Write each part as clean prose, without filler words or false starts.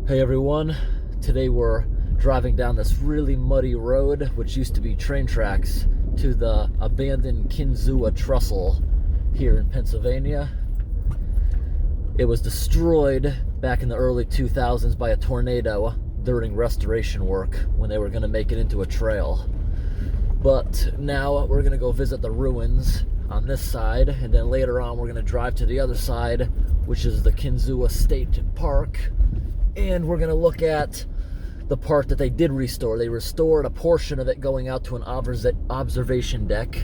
Hey everyone, today we're driving down this really muddy road which used to be train tracks to the abandoned Kinzua trestle here in Pennsylvania. It was destroyed back in the early 2000s by a tornado during restoration work when they were going to make it into a trail. But now we're going to go visit the ruins on this side, and then later on we're going to drive to the other side, which is the Kinzua State Park. And we're going to look at the part that they did restore. They restored a portion of it going out to an observation deck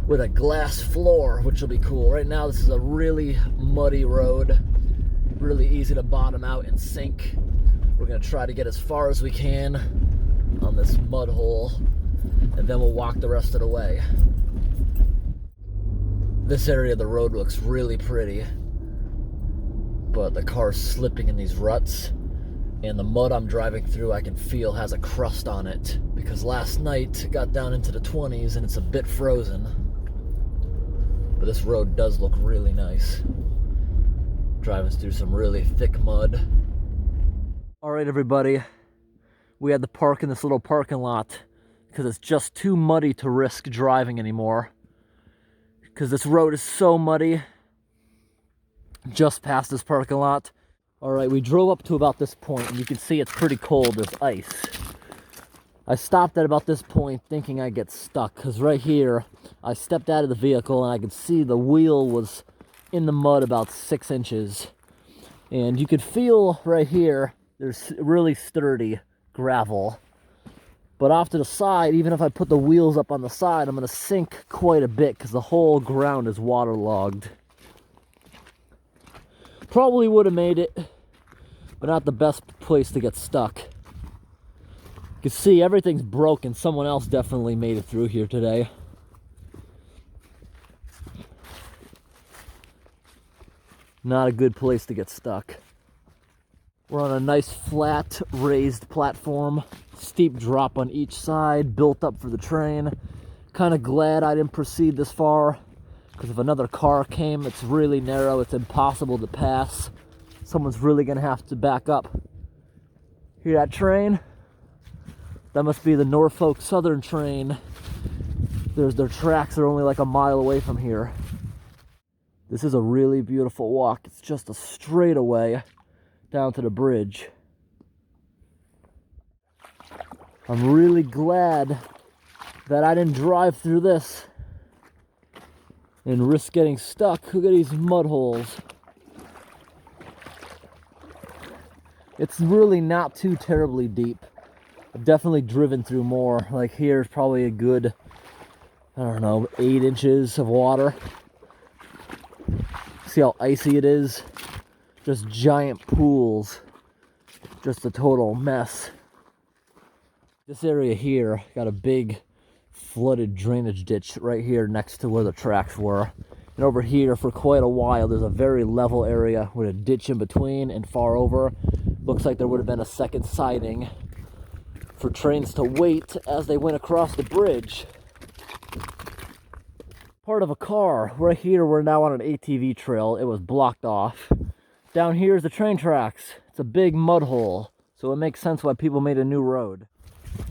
with a glass floor, which will be cool. Right now, this is a really muddy road, really easy to bottom out and sink. We're going to try to get as far as we can on this mud hole, and then we'll walk the rest of the way. This area of the road looks really pretty, but the car's slipping in these ruts, and the mud I'm driving through I can feel has a crust on it because last night it got down into the 20s and it's a bit frozen. But this road does look really nice. Driving through some really thick mud. Alright everybody, we had to park in this little parking lot because it's just too muddy to risk driving anymore, because this road is so muddy. Just past this parking lot. Alright, we drove up to about this point, and you can see it's pretty cold. There's ice. I stopped at about this point thinking I'd get stuck, because right here I stepped out of the vehicle and I could see the wheel was in the mud about 6 inches, and you could feel right here there's really sturdy gravel. But off to the side, even if I put the wheels up on the side, I'm going to sink quite a bit because the whole ground is waterlogged. Probably would have made it, but not the best place to get stuck. You can see everything's broken. Someone else definitely made it through here today. Not a good place to get stuck. We're on a nice flat raised platform, steep drop on each side, built up for the train. Kind of glad I didn't proceed this far, because if another car came, it's really narrow, it's impossible to pass. Someone's really gonna have to back up. Hear that train? That must be the Norfolk Southern train. Their tracks are only like a mile away from here. This is a really beautiful walk. It's just a straightaway down to the bridge. I'm really glad that I didn't drive through this and risk getting stuck. Look at these mud holes. It's really not too terribly deep. I've definitely driven through more. Like here's probably a good, I don't know, 8 inches of water. See how icy it is? Just giant pools. Just a total mess. This area here got a big flooded drainage ditch right here next to where the tracks were. And over here for quite a while there's a very level area with a ditch in between, and far over looks like there would have been a second siding for trains to wait as they went across the bridge. Part of a car. Right here we're now on an ATV trail. It was blocked off. Down here is the train tracks. It's a big mud hole, so it makes sense why people made a new road.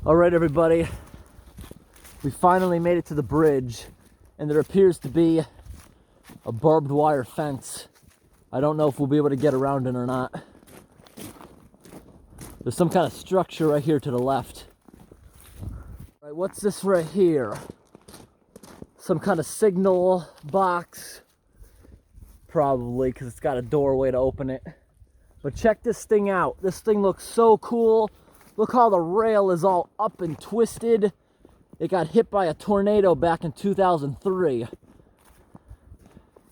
Alright everybody, we finally made it to the bridge, and there appears to be a barbed wire fence. I don't know if we'll be able to get around it or not. There's some kind of structure right here to the left. Right, what's this right here? Some kind of signal box. Probably, because it's got a doorway to open it. But check this thing out. This thing looks so cool. Look how the rail is all up and twisted. It got hit by a tornado back in 2003. It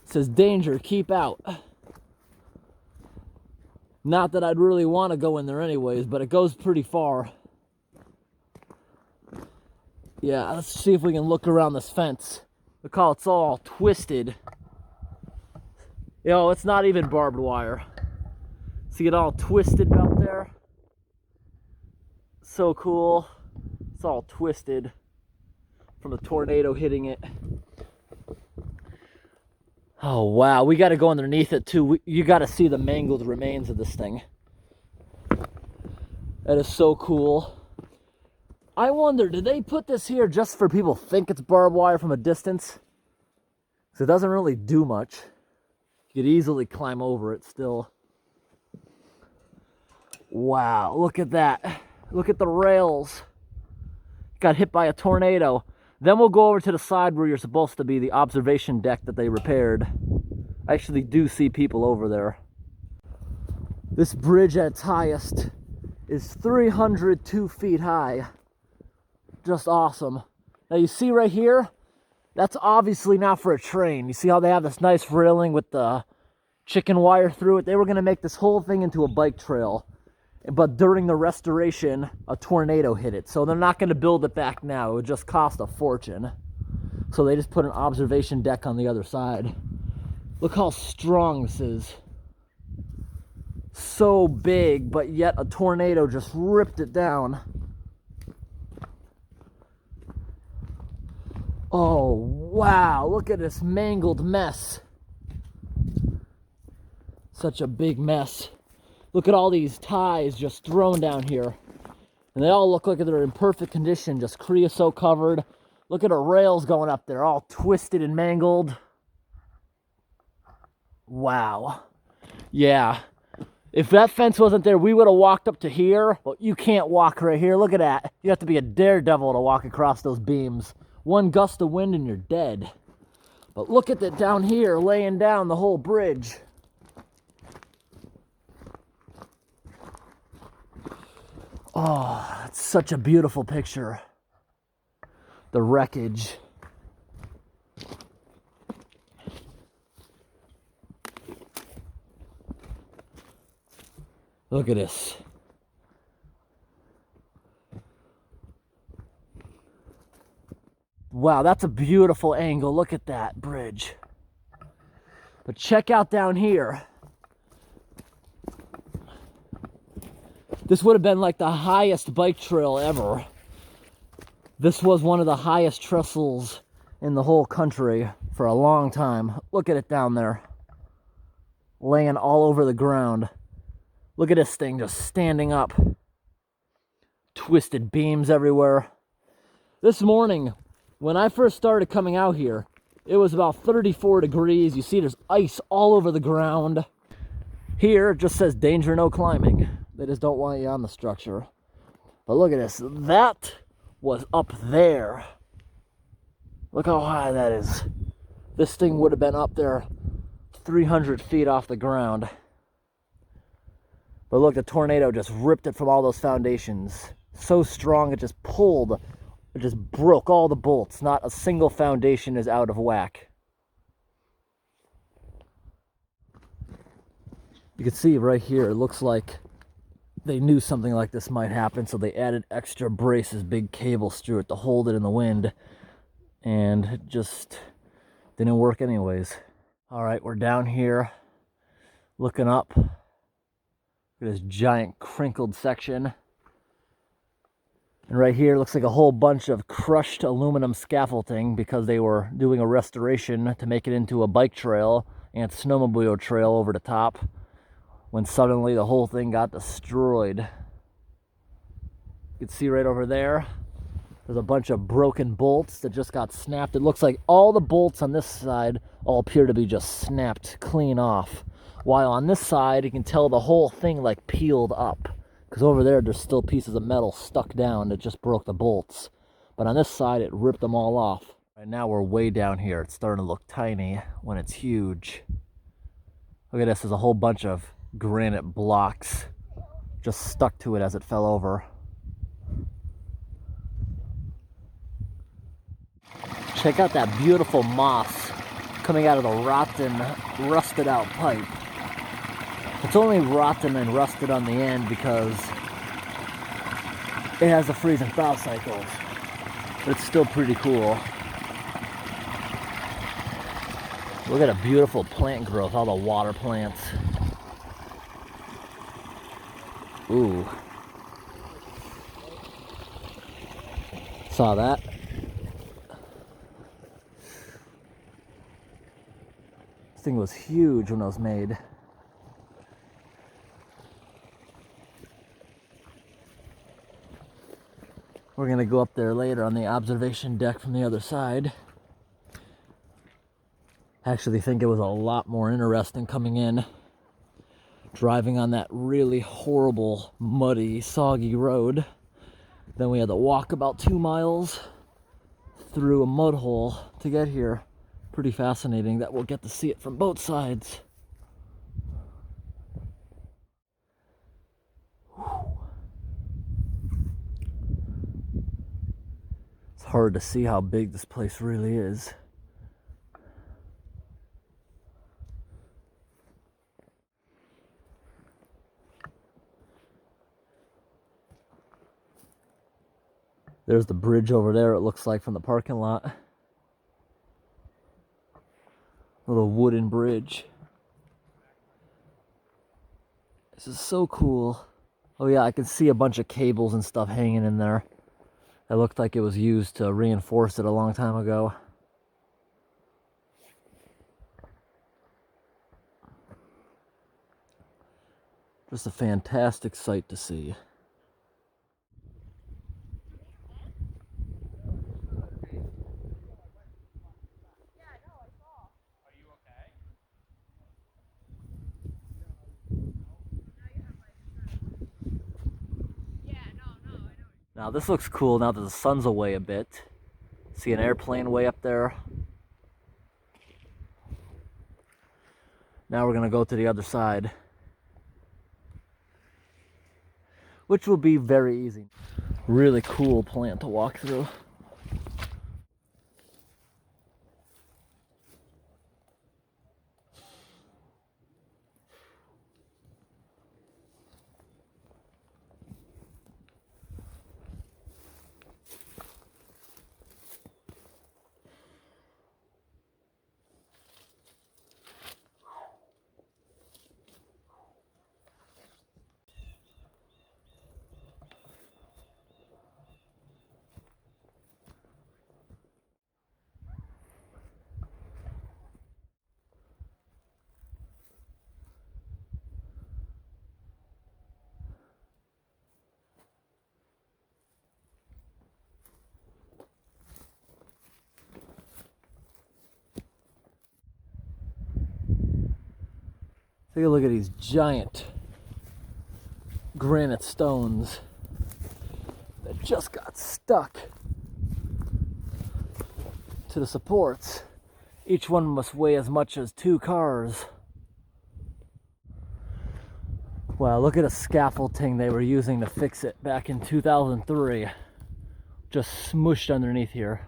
says, "Danger, keep out." Not that I'd really want to go in there anyways, but it goes pretty far. Yeah, let's see if we can look around this fence. Look how it's all twisted. Yo, it's not even barbed wire. See it all twisted out there? So cool. It's all twisted from the tornado hitting it. Oh wow, we got to go underneath it too. You got to see the mangled remains of this thing. That is so cool. I wonder, did they put this here just for people to think it's barbed wire from a distance? Because it doesn't really do much. You could easily climb over it still. Wow, look at that. Look at the rails. Got hit by a tornado. Then we'll go over to the side where you're supposed to be, the observation deck that they repaired. I actually do see people over there. This bridge at its highest is 302 feet high. Just awesome. Now you see right here, that's obviously not for a train. You see how they have this nice railing with the chicken wire through it? They were gonna make this whole thing into a bike trail. But during the restoration, a tornado hit it. So they're not gonna build it back now. It would just cost a fortune. So they just put an observation deck on the other side. Look how strong this is. So big, but yet a tornado just ripped it down. Oh, wow, look at this mangled mess. Such a big mess. Look at all these ties just thrown down here. And they all look like they're in perfect condition, just creosote covered. Look at the rails going up there, all twisted and mangled. Wow. Yeah. If that fence wasn't there, we would have walked up to here. But you can't walk right here. Look at that. You have to be a daredevil to walk across those beams. One gust of wind and you're dead. But look at it down here, laying down the whole bridge. Oh, it's such a beautiful picture. The wreckage. Look at this. Wow, that's a beautiful angle. Look at that bridge. But check out down here. This would have been like the highest bike trail ever. This was one of the highest trestles in the whole country for a long time. Look at it down there. Laying all over the ground. Look at this thing just standing up. Twisted beams everywhere. This morning, when I first started coming out here, it was about 34 degrees. You see there's ice all over the ground. Here it just says danger no climbing. They just don't want you on the structure. But look at this. That was up there. Look how high that is. This thing would have been up there 300 feet off the ground. But look, the tornado just ripped it from all those foundations. So strong it just pulled. It just broke all the bolts. Not a single foundation is out of whack. You can see right here, it looks like they knew something like this might happen, so they added extra braces, big cables through it to hold it in the wind. And it just didn't work anyways. All right, we're down here looking up. Look at this giant crinkled section. And right here looks like a whole bunch of crushed aluminum scaffolding because they were doing a restoration to make it into a bike trail and snowmobile trail over the top, when suddenly the whole thing got destroyed. You can see right over there, there's a bunch of broken bolts that just got snapped. It looks like all the bolts on this side all appear to be just snapped clean off. While on this side, you can tell the whole thing like peeled up. Because over there, there's still pieces of metal stuck down that just broke the bolts. But on this side, it ripped them all off. Right now, we're way down here. It's starting to look tiny when it's huge. Look at this, there's a whole bunch of granite blocks just stuck to it as it fell over. Check out that beautiful moss coming out of the rotten, rusted out pipe. It's only rotten and rusted on the end because it has a freeze and thaw cycle. But it's still pretty cool. Look at a beautiful plant growth, all the water plants. Ooh. Saw that? This thing was huge when it was made. We're gonna go up there later on the observation deck from the other side. I actually think it was a lot more interesting coming in, driving on that really horrible, muddy, soggy road. Then we had to walk about 2 miles through a mud hole to get here. Pretty fascinating that we'll get to see it from both sides. It's hard to see how big this place really is. There's the bridge over there, it looks like, from the parking lot. Little wooden bridge. This is so cool. Oh yeah, I can see a bunch of cables and stuff hanging in there. It looked like it was used to reinforce it a long time ago. Just a fantastic sight to see. Now this looks cool now that the sun's away a bit. See an airplane way up there. Now we're gonna go to the other side, which will be very easy. Really cool plant to walk through. Take a look at these giant granite stones that just got stuck to the supports. Each one must weigh as much as 2 cars. Wow, look at the scaffolding they were using to fix it back in 2003. Just smushed underneath here.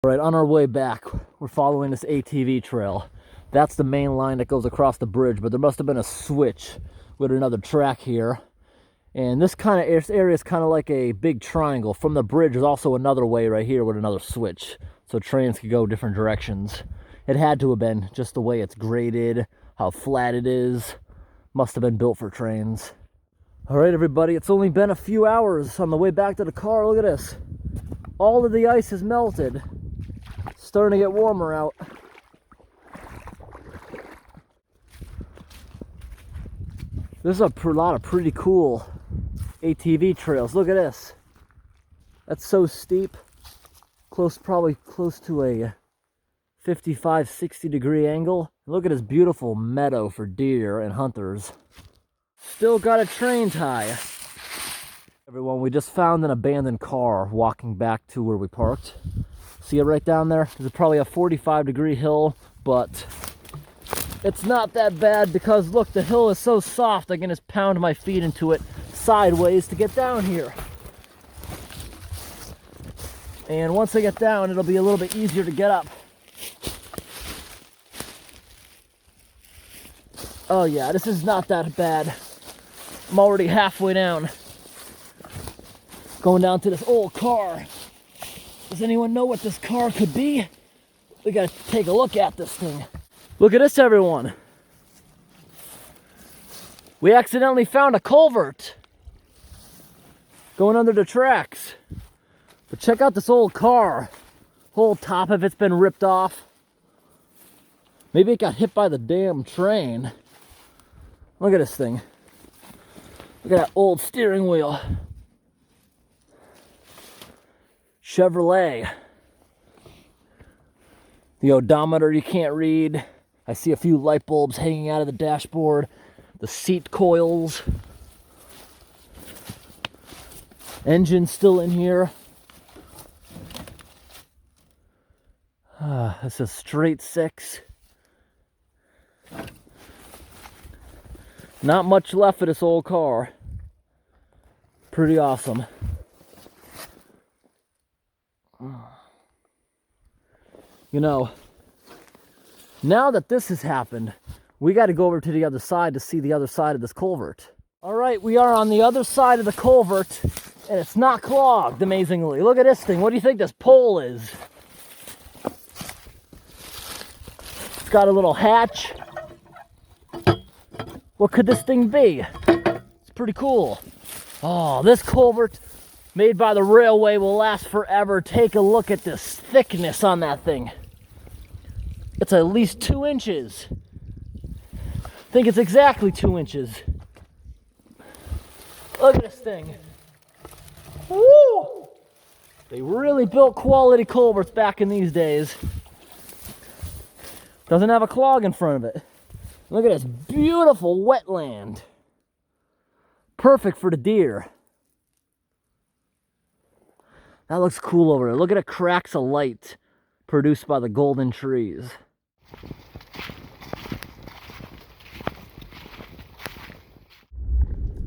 All right, on our way back, we're following this ATV trail. That's the main line that goes across the bridge, but there must have been a switch with another track here. And this kind of area is kind of like a big triangle. From the bridge, there's also another way right here with another switch, so trains could go different directions. It had to have been, just the way it's graded, how flat it is. Must have been built for trains. All right, everybody, it's only been a few hours on the way back to the car. Look at this. All of the ice is melted. Starting to get warmer out. There's a lot of pretty cool ATV trails. Look at this. That's so steep. Probably close to a 55, 60 degree angle. Look at this beautiful meadow for deer and hunters. Still got a train tie. Everyone, we just found an abandoned car walking back to where we parked. See it right down there? There's probably a 45 degree hill, but it's not that bad because look, the hill is so soft I can just pound my feet into it sideways to get down here. And once I get down, it'll be a little bit easier to get up. Oh yeah, this is not that bad. I'm already halfway down. Going down to this old car. Does anyone know what this car could be? We gotta take a look at this thing. Look at this, everyone. We accidentally found a culvert going under the tracks. But check out this old car. Whole top of it's been ripped off. Maybe it got hit by the damn train. Look at this thing. Look at that old steering wheel. Chevrolet. The odometer you can't read. I see a few light bulbs hanging out of the dashboard. The seat coils. Engine still in here. It's a straight 6. Not much left of this old car. Pretty awesome. You know, now that this has happened, we got to go over to the other side to see the other side of this culvert. All right, we are on the other side of the culvert, and it's not clogged, amazingly. Look at this thing. What do you think this pole is? It's got a little hatch. What could this thing be? It's pretty cool. Oh, this culvert made by the railway will last forever. Take a look at this thickness on that thing. It's at least 2 inches. I think it's exactly 2 inches. Look at this thing. Woo! They really built quality culverts back in these days. Doesn't have a clog in front of it. Look at this beautiful wetland. Perfect for the deer. That looks cool over there. Look at the cracks of light produced by the golden trees.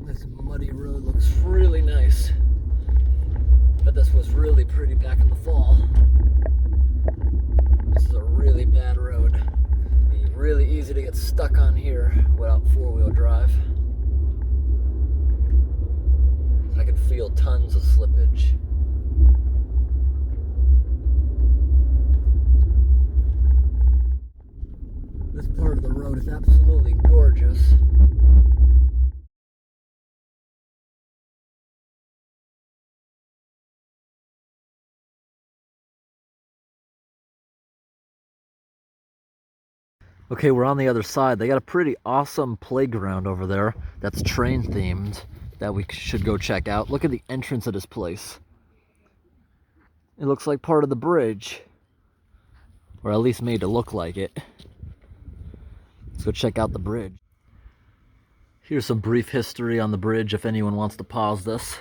This muddy road looks really nice. But this was really pretty back in the fall. This is a really bad road. It'd be really easy to get stuck on here without 4-wheel drive. I can feel tons of slippage. This part of the road is absolutely gorgeous. Okay, we're on the other side. They got a pretty awesome playground over there that's train themed that we should go check out. Look at the entrance of this place. It looks like part of the bridge, or at least made to look like it. Let's go check out the bridge. Here's some brief history on the bridge if anyone wants to pause this.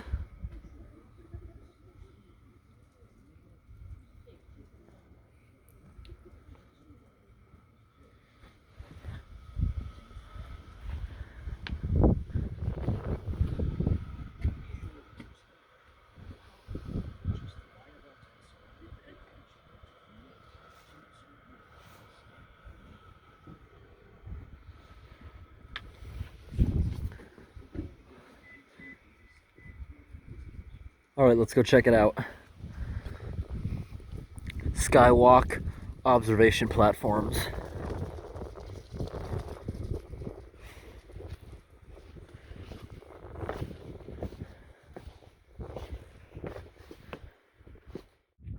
All right, let's go check it out. Skywalk observation platforms.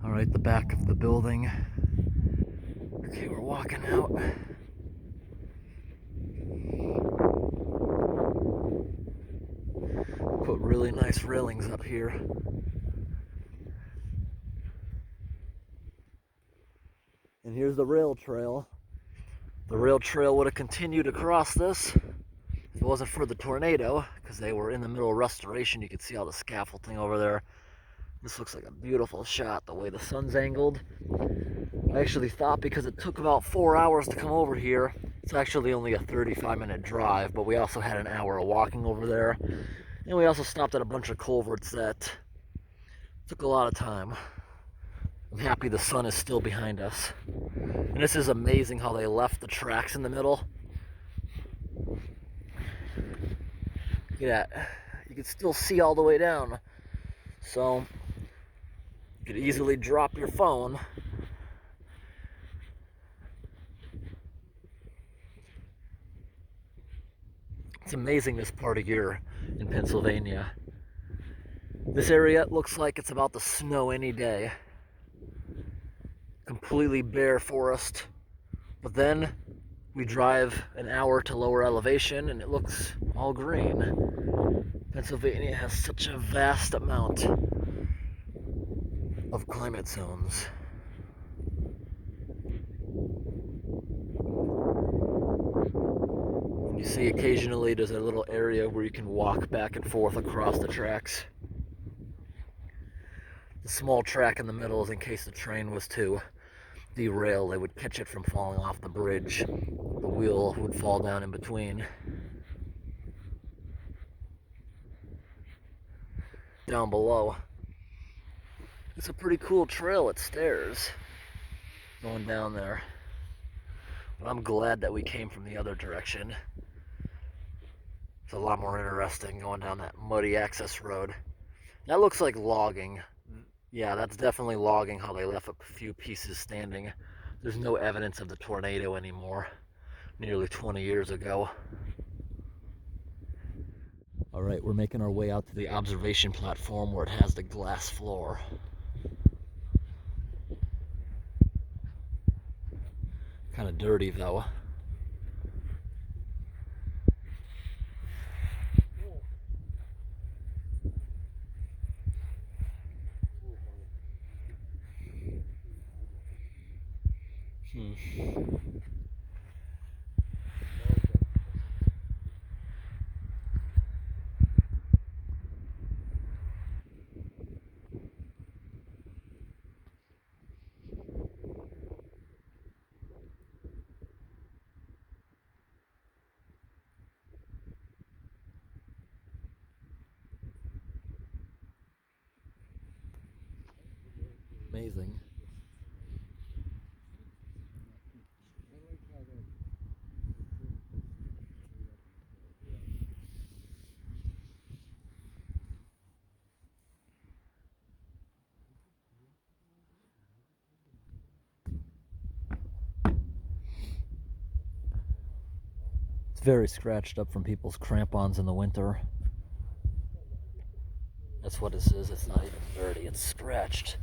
All right, the back of the building. Okay, we're walking out. Put really nice railings up here. And here's the rail trail. The rail trail would have continued across this if it wasn't for the tornado, because they were in the middle of restoration. You could see all the scaffolding over there. This looks like a beautiful shot, the way the sun's angled. I actually thought because it took about 4 hours to come over here, it's actually only a 35-minute drive, but we also had an hour of walking over there. And we also stopped at a bunch of culverts that took a lot of time. I'm happy the sun is still behind us. And this is amazing how they left the tracks in the middle. Yeah, you can still see all the way down. So you could easily drop your phone. It's amazing this part of year in Pennsylvania. This area looks like it's about to snow any day. Completely bare forest. But then we drive an hour to lower elevation and it looks all green. Pennsylvania has such a vast amount of climate zones. You see occasionally there's a little area where you can walk back and forth across the tracks. The small track in the middle is in case the train was to derail, they would catch it from falling off the bridge. The wheel would fall down in between. Down below, it's a pretty cool trail at stairs going down there. But I'm glad that we came from the other direction. It's a lot more interesting going down that muddy access road. That looks like logging. Yeah, that's definitely logging, how they left a few pieces standing. There's no evidence of the tornado anymore, nearly 20 years ago. All right, we're making our way out to the observation platform where it has the glass floor. Kind of dirty though. Amazing. It's very scratched up from people's crampons in the winter. That's what this is. It's not even dirty. It's scratched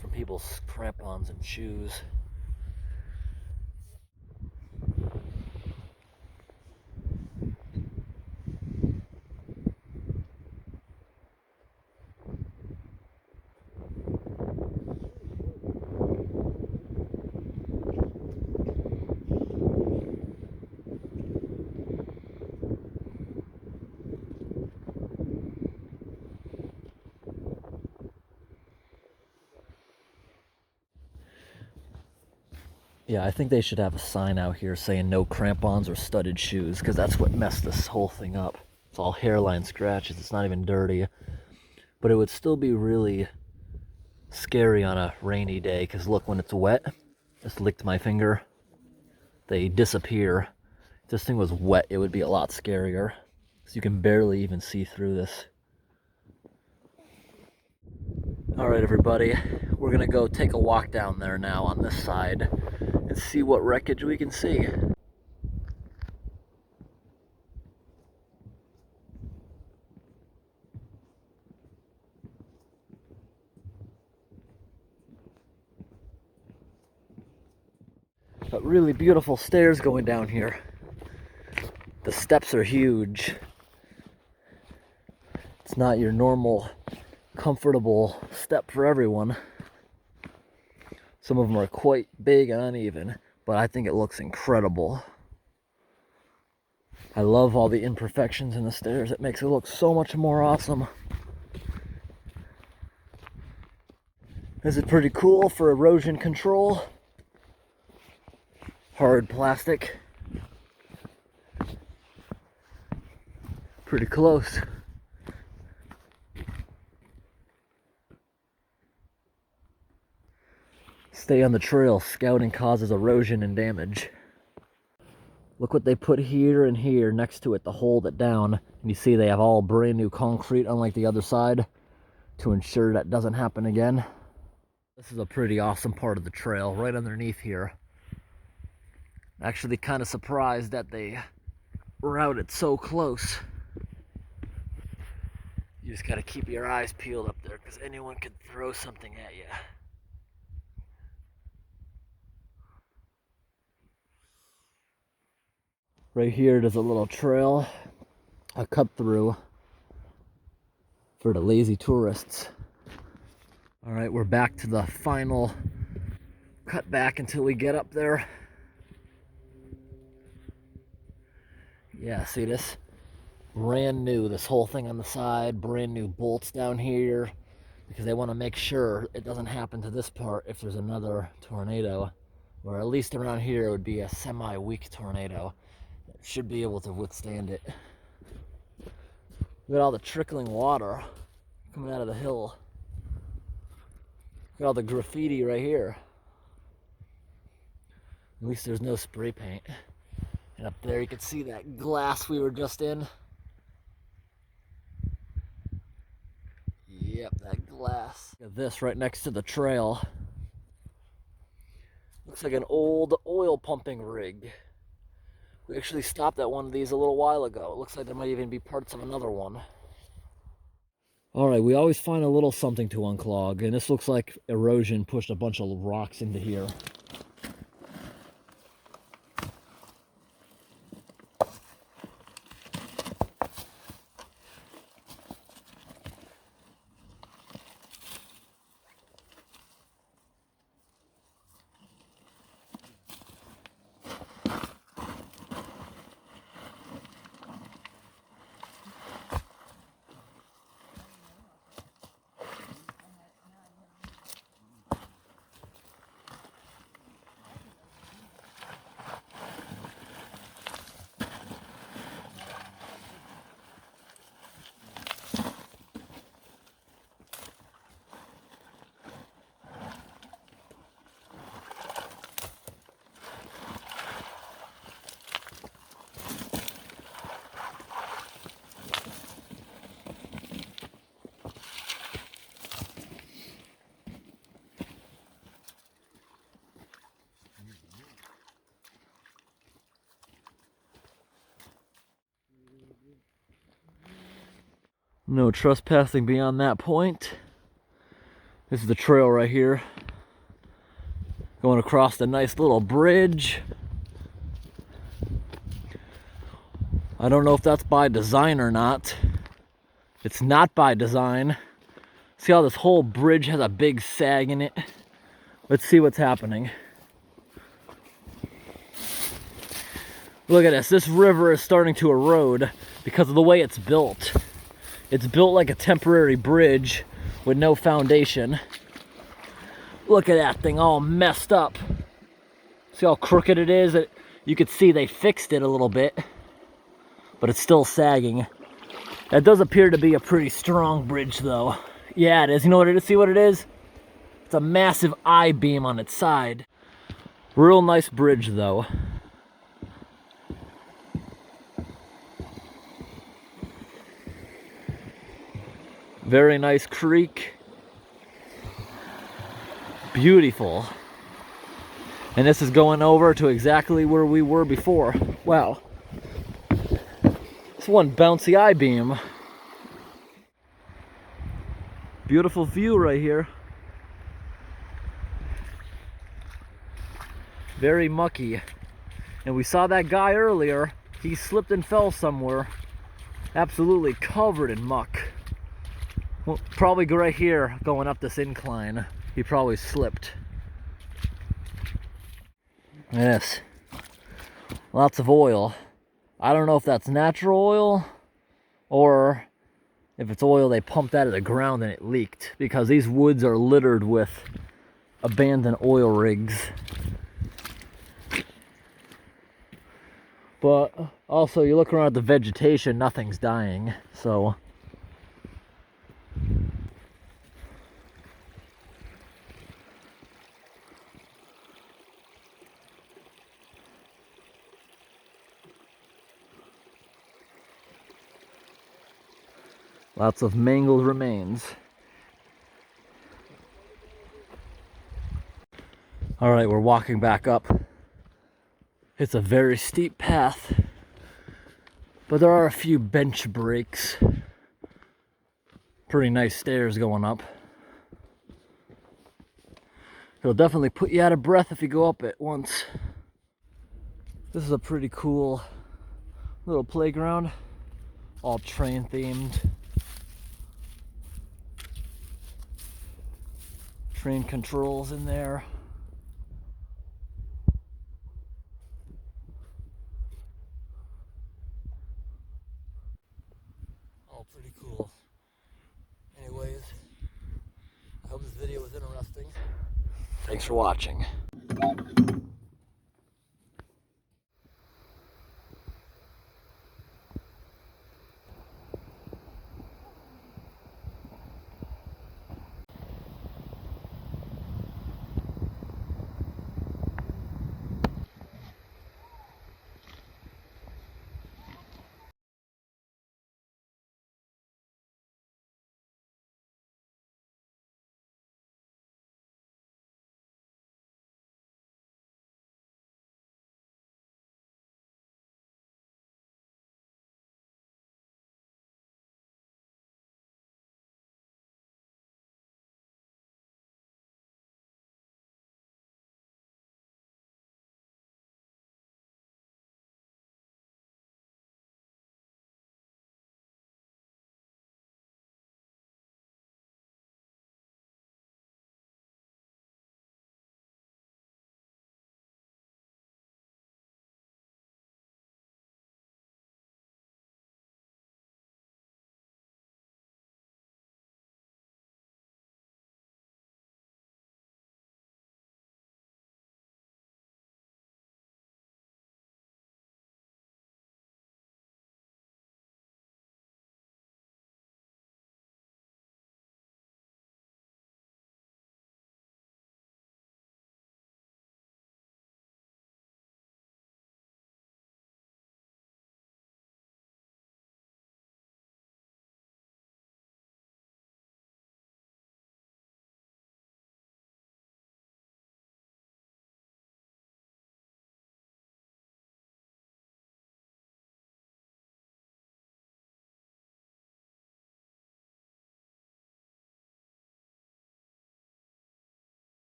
from people's crampons and shoes. Yeah, I think they should have a sign out here saying no crampons or studded shoes, because that's what messed this whole thing up. It's all hairline scratches. It's not even dirty. But it would still be really scary on a rainy day, because look, when it's wet, just licked my finger, they disappear. If this thing was wet, it would be a lot scarier. So you can barely even see through this. All right, everybody, we're gonna go take a walk down there now on this side and see what wreckage we can see. But really beautiful stairs going down here. The steps are huge. It's not your normal comfortable step for everyone. Some of them are quite big and uneven, but I think it looks incredible. I love all the imperfections in the stairs. It makes it look so much more awesome. This is pretty cool for erosion control. Hard plastic. Pretty close. Stay on the trail. Scouting causes erosion and damage. Look what they put here and here next to it to hold it down. And you see they have all brand new concrete, unlike the other side, to ensure that doesn't happen again. This is a pretty awesome part of the trail, right underneath here. Actually kind of surprised that they routed so close. You just gotta keep your eyes peeled up there because anyone could throw something at you. Right here, there's a little trail, a cut through for the lazy tourists. All right, we're back to the final cut back until we get up there. Yeah, see this? Brand new, this whole thing on the side, brand new bolts down here, because they want to make sure it doesn't happen to this part if there's another tornado, or at least around here it would be a semi-weak tornado. It should be able to withstand it. Look at all the trickling water coming out of the hill. Look at all the graffiti right here. At least there's no spray paint. And up there you can see that glass we were just in. Yep, that glass. Look at this right next to the trail. Looks like an old oil pumping rig. We actually stopped at one of these a little while ago. It looks like there might even be parts of another one. All right, we always find a little something to unclog, and this looks like erosion pushed a bunch of rocks into here. No trespassing beyond that point. This is the trail right here. Going across the nice little bridge. I don't know if that's by design or not. It's not by design. See how this whole bridge has a big sag in it? Let's see what's happening. Look at this. This river is starting to erode because of the way it's built. It's built like a temporary bridge with no foundation. Look at that thing all messed up. See how crooked it is? You could see they fixed it a little bit, but it's still sagging. That does appear to be a pretty strong bridge though. Yeah, it is. You know what it is? See what it is? It's a massive I-beam on its side. Real nice bridge though. Very nice creek. Beautiful. And this is going over to exactly where we were before. Wow. It's one bouncy I-beam. Beautiful view right here. Very mucky. And we saw that guy earlier. He slipped and fell somewhere. Absolutely covered in muck. Well, probably right here, going up this incline. He probably slipped. Yes. Lots of oil. I don't know if that's natural oil or if it's oil they pumped out of the ground and it leaked, because these woods are littered with abandoned oil rigs. But also, you look around at the vegetation, nothing's dying, so... Lots of mangled remains. All right, we're walking back up. It's a very steep path, but there are a few bench breaks. Pretty nice stairs going up. It'll definitely put you out of breath if you go up it once. This is a pretty cool little playground, all train themed. Train controls in there. All pretty cool. Anyways, I hope this video was interesting. Thanks for watching.